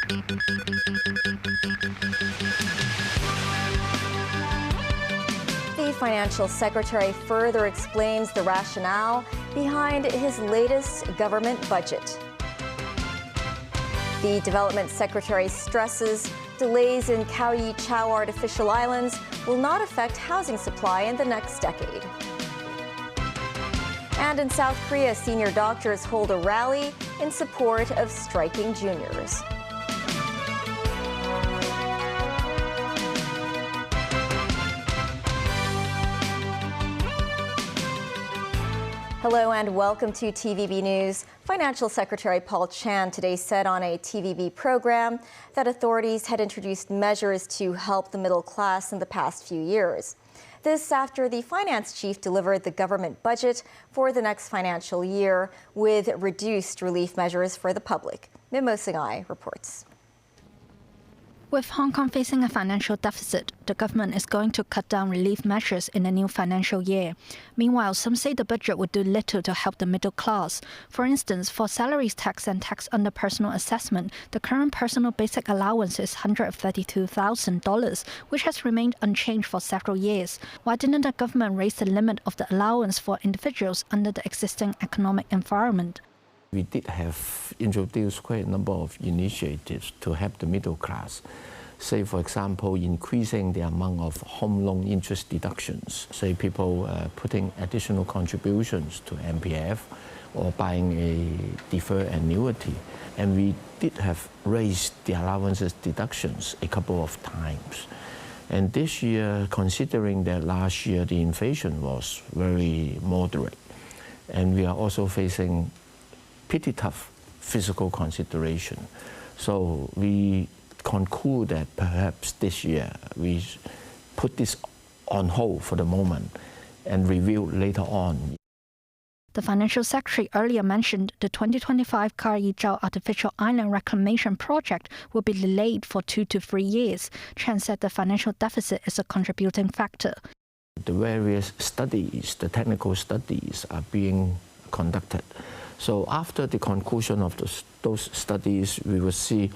The financial secretary further explains the rationale behind his latest government budget. The development secretary stresses delays in Quai Chung artificial islands will not affect housing supply in the next decade. And in South Korea, senior doctors hold a rally in support of striking juniors. Hello and welcome to TVB News. Financial Secretary Paul Chan today said on a TVB program that authorities had introduced measures to help the middle class in the past few years. This after the finance chief delivered the government budget for the next financial year with reduced relief measures for the public. Mimo Singai reports. With Hong Kong facing a financial deficit, the government is going to cut down relief measures in the new financial year. Meanwhile, some say the budget would do little to help the middle class. For instance, for salaries tax and tax under personal assessment, the current personal basic allowance is $132,000, which has remained unchanged for several years. Why didn't the government raise the limit of the allowance for individuals under the existing economic environment? We did have introduced quite a number of initiatives to help the middle class. Say, for example, increasing the amount of home loan interest deductions. Say people putting additional contributions to MPF or buying a deferred annuity. And we did have raised the allowances deductions a couple of times. And this year, considering that last year the inflation was very moderate, and we are also facing pretty tough fiscal consideration. So we conclude that perhaps this year we put this on hold for the moment and review later on. The financial secretary earlier mentioned the 2025 Quai Chung artificial island reclamation project will be delayed for 2 to 3 years. Chan said the financial deficit is a contributing factor. The various studies, the technical studies are being conducted. So after the conclusion of those studies, we will see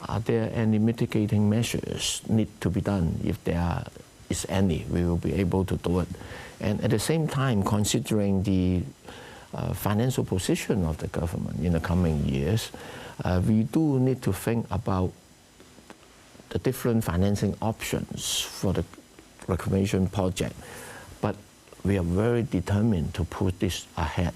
are there any mitigating measures need to be done. If there is any, we will be able to do it. And at the same time, considering the financial position of the government in the coming years, we do need to think about the different financing options for the reclamation project. But we are very determined to push this ahead.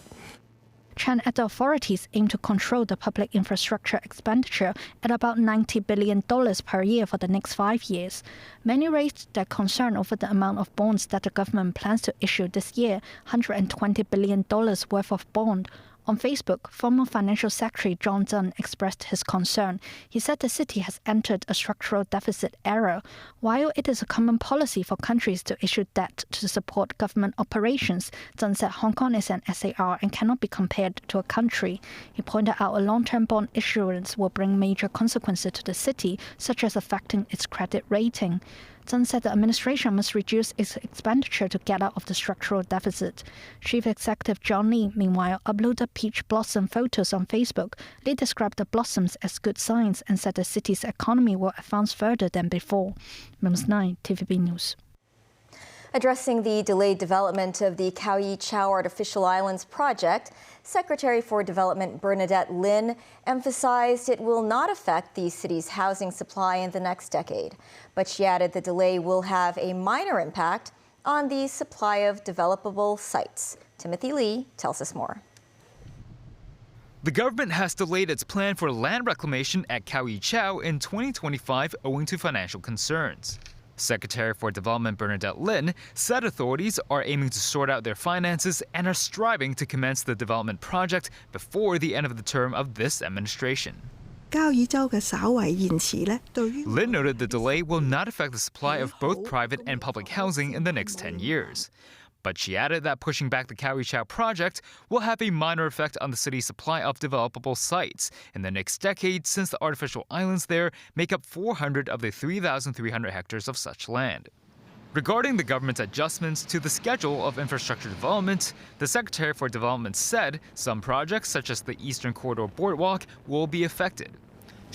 Chan and the authorities aim to control the public infrastructure expenditure at about $90 billion per year for the next 5 years. Many raised their concern over the amount of bonds that the government plans to issue this year, $120 billion worth of bond. On Facebook, former Financial Secretary John Tsang expressed his concern. He said the city has entered a structural deficit era. While it is a common policy for countries to issue debt to support government operations, Tsang said Hong Kong is an SAR and cannot be compared to a country. He pointed out a long-term bond issuance will bring major consequences to the city, such as affecting its credit rating. Tsang said the administration must reduce its expenditure to get out of the structural deficit. Chief Executive John Lee, meanwhile, uploaded peach blossom photos on Facebook. Lee described the blossoms as good signs and said the city's economy will advance further than before. Mums 9, TVB News. Addressing the delayed development of the Quai Chung artificial islands project, Secretary for Development Bernadette Lin emphasized it will not affect the city's housing supply in the next decade. But she added the delay will have a minor impact on the supply of developable sites. Timothy Lee tells us more. The government has delayed its plan for land reclamation at Quai Chung in 2025 owing to financial concerns. Secretary for Development Bernadette Lin said authorities are aiming to sort out their finances and are striving to commence the development project before the end of the term of this administration. Lin noted the delay will not affect the supply of both private and public housing in the next 10 years. But she added that pushing back the Quai Chung project will have a minor effect on the city's supply of developable sites in the next decade, since the artificial islands there make up 400 of the 3,300 hectares of such land. Regarding the government's adjustments to the schedule of infrastructure development, the Secretary for Development said some projects, such as the Eastern Corridor Boardwalk, will be affected.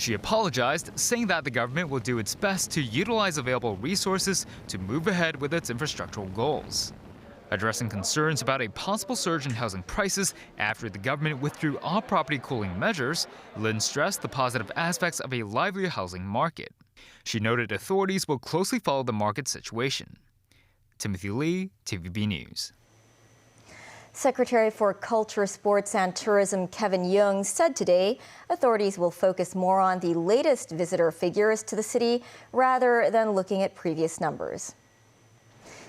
She apologized, saying that the government will do its best to utilize available resources to move ahead with its infrastructural goals. Addressing concerns about a possible surge in housing prices after the government withdrew all property cooling measures, Lin stressed the positive aspects of a livelier housing market. She noted authorities will closely follow the market situation. Timothy Lee, TVB News. Secretary for Culture, Sports and Tourism Kevin Yeung said today authorities will focus more on the latest visitor figures to the city rather than looking at previous numbers.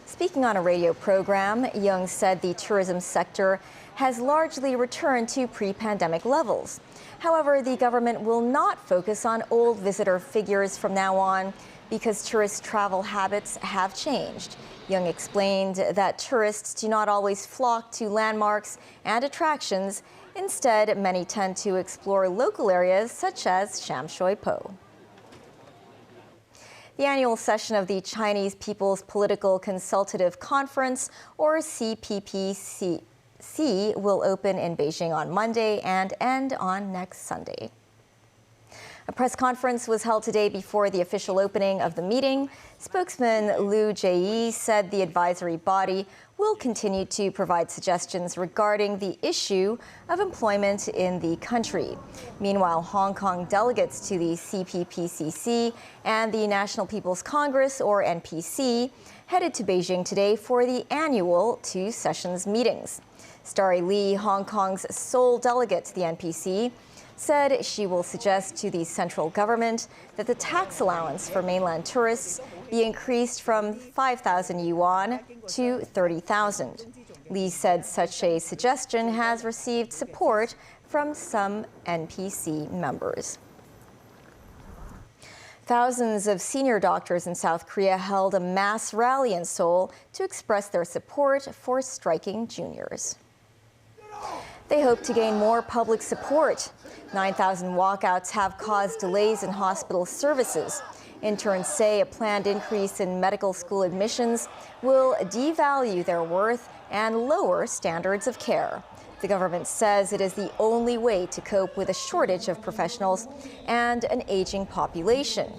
Speaking on a radio program, Yeung said the tourism sector has largely returned to pre-pandemic levels. However, the government will not focus on old visitor figures from now on because tourist travel habits have changed. Yeung explained that tourists do not always flock to landmarks and attractions. Instead, many tend to explore local areas such as Sham Shui Po. The annual session of the Chinese People's Political Consultative Conference, or CPPCC, will open in Beijing on Monday and end on next Sunday. A press conference was held today before the official opening of the meeting. Spokesman Liu Jieyi said the advisory body will continue to provide suggestions regarding the issue of employment in the country. Meanwhile, Hong Kong delegates to the CPPCC and the National People's Congress, or NPC, headed to Beijing today for the annual two sessions meetings. Starry Lee, Hong Kong's sole delegate to the NPC, said she will suggest to the central government that the tax allowance for mainland tourists be increased from 5,000 yuan to 30,000. Lee said such a suggestion has received support from some NPC members. Thousands of senior doctors in South Korea held a mass rally in Seoul to express their support for striking juniors. They hope to gain more public support. 9,000 walkouts have caused delays in hospital services. Interns say a planned increase in medical school admissions will devalue their worth and lower standards of care. The government says it is the only way to cope with a shortage of professionals and an aging population.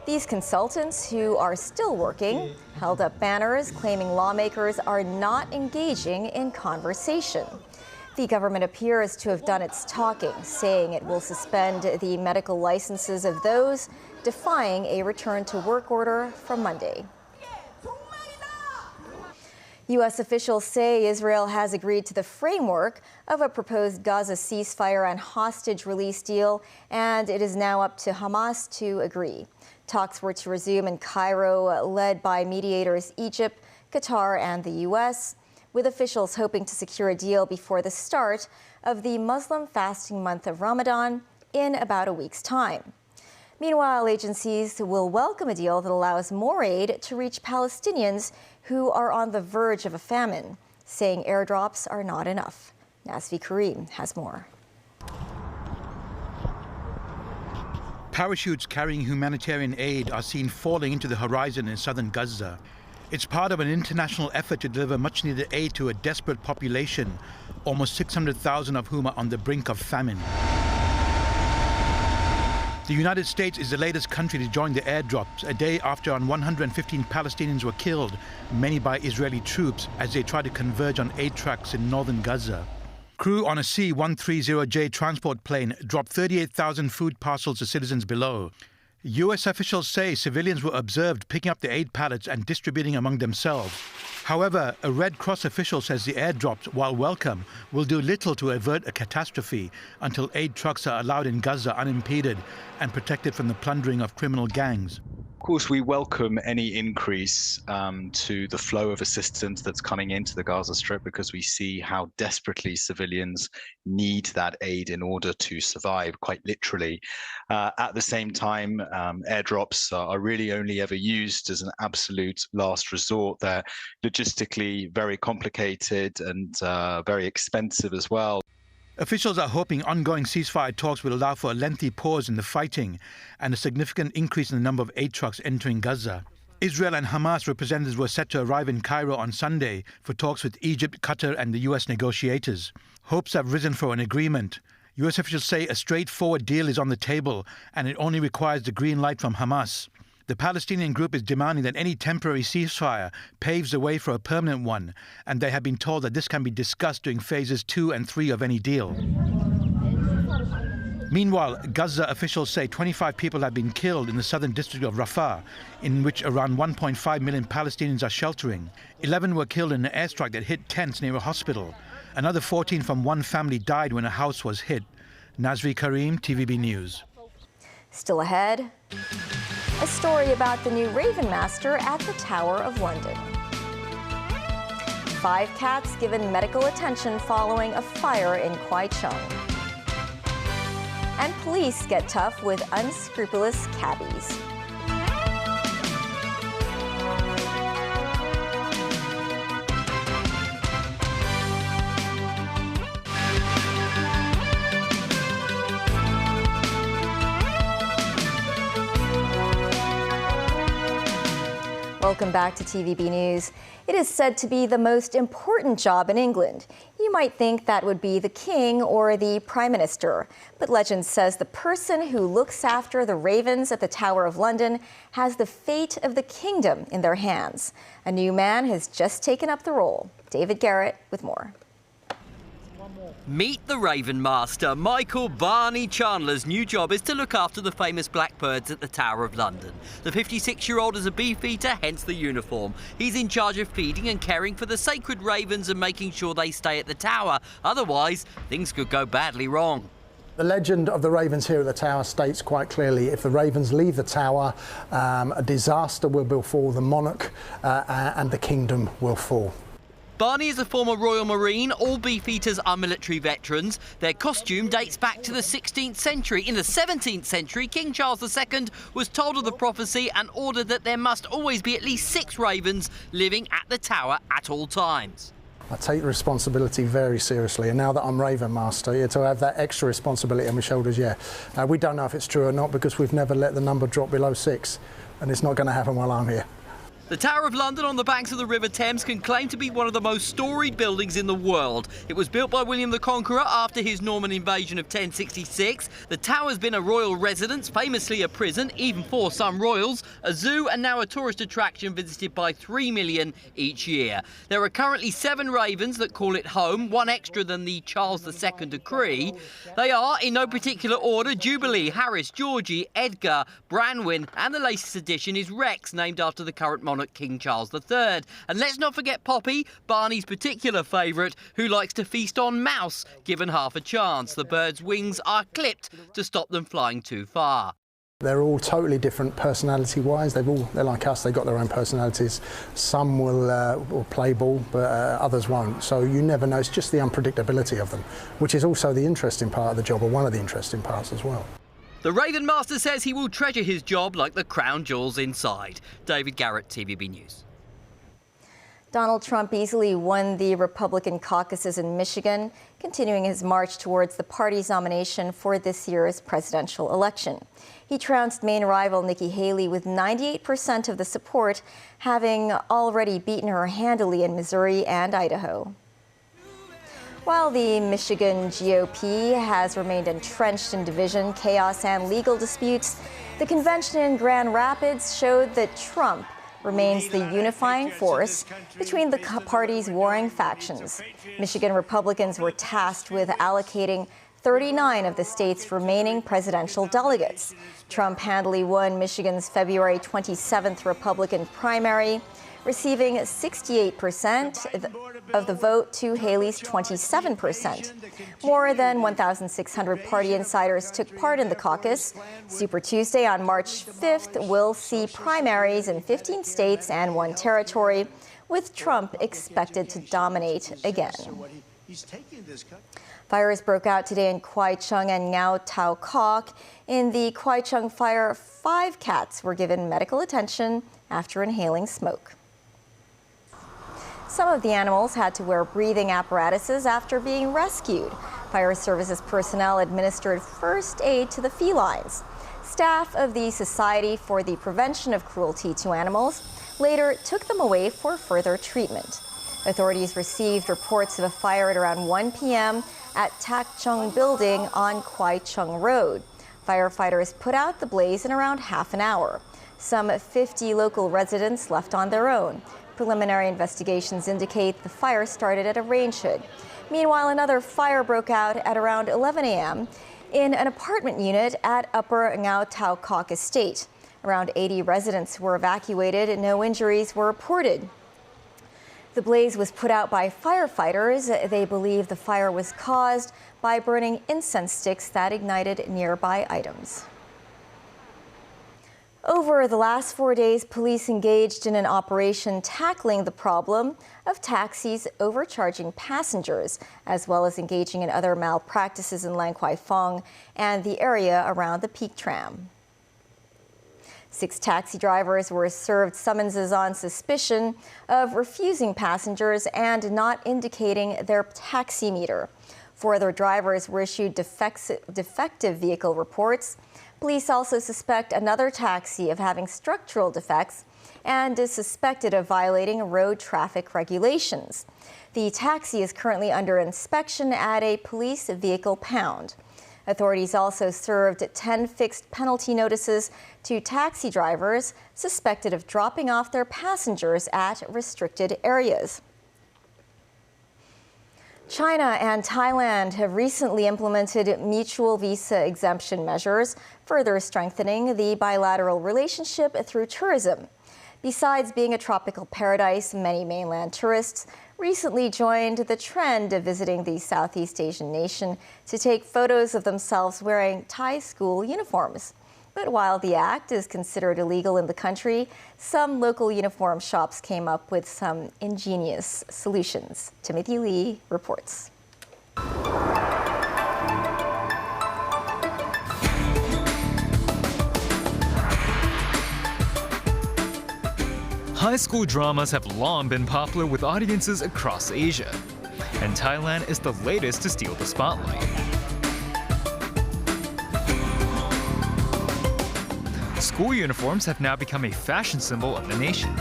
These consultants, who are still working, held up banners claiming lawmakers are not engaging in conversation. The government appears to have done its talking, saying it will suspend the medical licenses of those defying a return to work order from Monday. U.S. officials say Israel has agreed to the framework of a proposed Gaza ceasefire and hostage release deal, and it is now up to Hamas to agree. Talks were to resume in Cairo, led by mediators Egypt, Qatar, and the U.S., with officials hoping to secure a deal before the start of the Muslim fasting month of Ramadan in about a week's time. Meanwhile, agencies will welcome a deal that allows more aid to reach Palestinians who are on the verge of a famine, saying airdrops are not enough. Nasvi Karim has more. Parachutes carrying humanitarian aid are seen falling into the horizon in southern Gaza. It's part of an international effort to deliver much-needed aid to a desperate population, almost 600,000 of whom are on the brink of famine. The United States is the latest country to join the airdrops, a day after 115 Palestinians were killed, many by Israeli troops, as they tried to converge on aid trucks in northern Gaza. Crew on a C-130J transport plane dropped 38,000 food parcels to citizens below. U.S. officials say civilians were observed picking up the aid pallets and distributing among themselves. However, a Red Cross official says the airdrops, while welcome, will do little to avert a catastrophe until aid trucks are allowed in Gaza unimpeded and protected from the plundering of criminal gangs. Of course, we welcome any increase to the flow of assistance that's coming into the Gaza Strip, because we see how desperately civilians need that aid in order to survive, quite literally. At the same time, airdrops are really only ever used as an absolute last resort. They're logistically very complicated and very expensive as well. Officials are hoping ongoing ceasefire talks will allow for a lengthy pause in the fighting and a significant increase in the number of aid trucks entering Gaza. Israel and Hamas representatives were set to arrive in Cairo on Sunday for talks with Egypt, Qatar and the US negotiators. Hopes have risen for an agreement. US officials say a straightforward deal is on the table and it only requires the green light from Hamas. The Palestinian group is demanding that any temporary ceasefire paves the way for a permanent one, and they have been told that this can be discussed during phases 2 and 3 of any deal. Meanwhile, Gaza officials say 25 people have been killed in the southern district of Rafah, in which around 1.5 million Palestinians are sheltering. 11 were killed in an airstrike that hit tents near a hospital. Another 14 from one family died when a house was hit. Nazri Karim, TVB News. Still ahead, a story about the new Raven Master at the Tower of London. 5 cats given medical attention following a fire in Quai Chung. And police get tough with unscrupulous cabbies. Welcome back to TVB News. It is said to be the most important job in England. You might think that would be the King or the Prime Minister, but legend says the person who looks after the ravens at the Tower of London has the fate of the kingdom in their hands. A new man has just taken up the role. David Garrett with more. Meet the Raven Master. Michael Barney Chandler's new job is to look after the famous blackbirds at the Tower of London. The 56-year-old is a beefeater, hence the uniform. He's in charge of feeding and caring for the sacred ravens and making sure they stay at the tower. Otherwise, things could go badly wrong. The legend of the ravens here at the tower states quite clearly if the ravens leave the tower, a disaster will befall the monarch and the kingdom will fall. Barney is a former Royal Marine. All beefeaters are military veterans. Their costume dates back to the 16th century. In the 17th century, King Charles II was told of the prophecy and ordered that there must always be at least 6 ravens living at the tower at all times. I take the responsibility very seriously, and now that I'm Raven Master, to have that extra responsibility on my shoulders, we don't know if it's true or not because we've never let the number drop below 6, and it's not going to happen while I'm here. The Tower of London on the banks of the River Thames can claim to be one of the most storied buildings in the world. It was built by William the Conqueror after his Norman invasion of 1066. The tower's been a royal residence, famously a prison, even for some royals, a zoo and now a tourist attraction visited by 3 million each year. There are currently 7 ravens that call it home, 1 extra than the Charles II decree. They are, in no particular order, Jubilee, Harris, Georgie, Edgar, Branwyn, and the latest addition is Rex, named after the current monarch King Charles III. And let's not forget Poppy, Barney's particular favourite, who likes to feast on mouse, given half a chance. The bird's wings are clipped to stop them flying too far. They're all totally different personality-wise. They're like us. They've got their own personalities. Some will play ball, but others won't. So you never know. It's just the unpredictability of them, which is also the interesting part of the job, or one of the interesting parts as well. The Raven Master says he will treasure his job like the crown jewels inside. David Garrett, TVB News. Donald Trump easily won the Republican caucuses in Michigan, continuing his march towards the party's nomination for this year's presidential election. He trounced main rival Nikki Haley with 98% of the support, having already beaten her handily in Missouri and Idaho. While the Michigan GOP has remained entrenched in division, chaos, and legal disputes, the convention in Grand Rapids showed that Trump remains the unifying force between the party's warring factions. Michigan Republicans were tasked with allocating 39 of the state's remaining presidential delegates. Trump handily won Michigan's February 27th Republican primary, receiving 68% of the vote to Haley's 27%. More than 1,600 party insiders took part in the caucus. Super Tuesday on March 5th will see primaries in 15 states and 1 territory, with Trump expected to dominate again. Fires broke out today in Quai Chung and Ngau Tau Kok. In the Quai Chung fire, 5 cats were given medical attention after inhaling smoke. Some of the animals had to wear breathing apparatuses after being rescued. Fire services personnel administered first aid to the felines. Staff of the Society for the Prevention of Cruelty to Animals later took them away for further treatment. Authorities received reports of a fire at around 1 p.m. at Quai Chung building on Quai Chung Road. Firefighters put out the blaze in around half an hour. Some 50 local residents left on their own. Preliminary investigations indicate the fire started at a range hood. Meanwhile, another fire broke out at around 11 a.m. in an apartment unit at Upper Ngau Tau Kok Estate. Around 80 residents were evacuated and no injuries were reported. The blaze was put out by firefighters. They believe the fire was caused by burning incense sticks that ignited nearby items. Over the last 4 days, police engaged in an operation tackling the problem of taxis overcharging passengers, as well as engaging in other malpractices in Lang Kwai Fong and the area around the Peak Tram. 6 taxi drivers were served summonses on suspicion of refusing passengers and not indicating their taxi meter. 4 other drivers were issued defective vehicle reports. Police also suspect another taxi of having structural defects and is suspected of violating road traffic regulations. The taxi is currently under inspection at a police vehicle pound. Authorities also served 10 fixed penalty notices to taxi drivers suspected of dropping off their passengers at restricted areas. China and Thailand have recently implemented mutual visa exemption measures, further strengthening the bilateral relationship through tourism. Besides being a tropical paradise, many mainland tourists recently joined the trend of visiting the Southeast Asian nation to take photos of themselves wearing Thai school uniforms. But while the act is considered illegal in the country, some local uniform shops came up with some ingenious solutions. Timothy Lee reports. High school dramas have long been popular with audiences across Asia, and Thailand is the latest to steal the spotlight. School uniforms have now become a fashion symbol of the nation.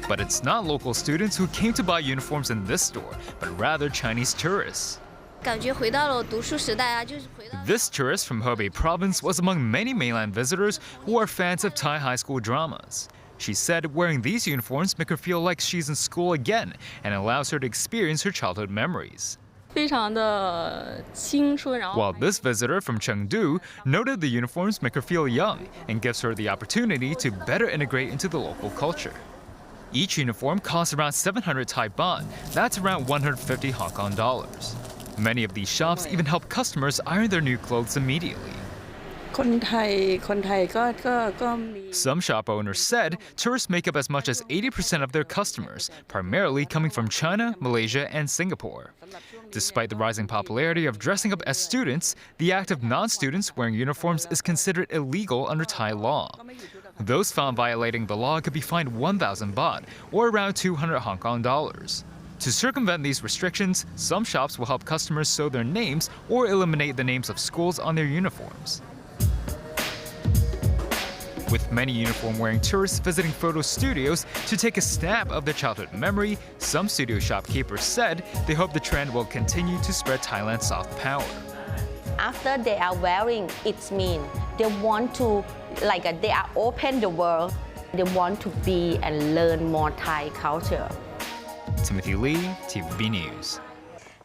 But it's not local students who came to buy uniforms in this store, but rather Chinese tourists. This tourist from Hebei province was among many mainland visitors who are fans of Thai high school dramas. She said wearing these uniforms make her feel like she's in school again and allows her to experience her childhood memories. While this visitor from Chengdu noted the uniforms make her feel young and gives her the opportunity to better integrate into the local culture. Each uniform costs around 700 Thai baht, that's around 150 Hong Kong dollars. Many of these shops even help customers iron their new clothes immediately. Some shop owners said tourists make up as much as 80% of their customers, primarily coming from China, Malaysia, and Singapore. Despite the rising popularity of dressing up as students, the act of non-students wearing uniforms is considered illegal under Thai law. Those found violating the law could be fined 1,000 baht, or around 200 Hong Kong dollars. To circumvent these restrictions, some shops will help customers sew their names or eliminate the names of schools on their uniforms. With many uniform-wearing tourists visiting photo studios to take a snap of their childhood memory, some studio shopkeepers said they hope the trend will continue to spread Thailand's soft power. After they are wearing, it means they want to, they are open the world. They want to be and learn more Thai culture. Timothy Lee, TVB News.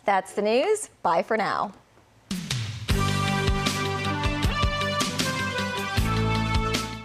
That's the news. Bye for now.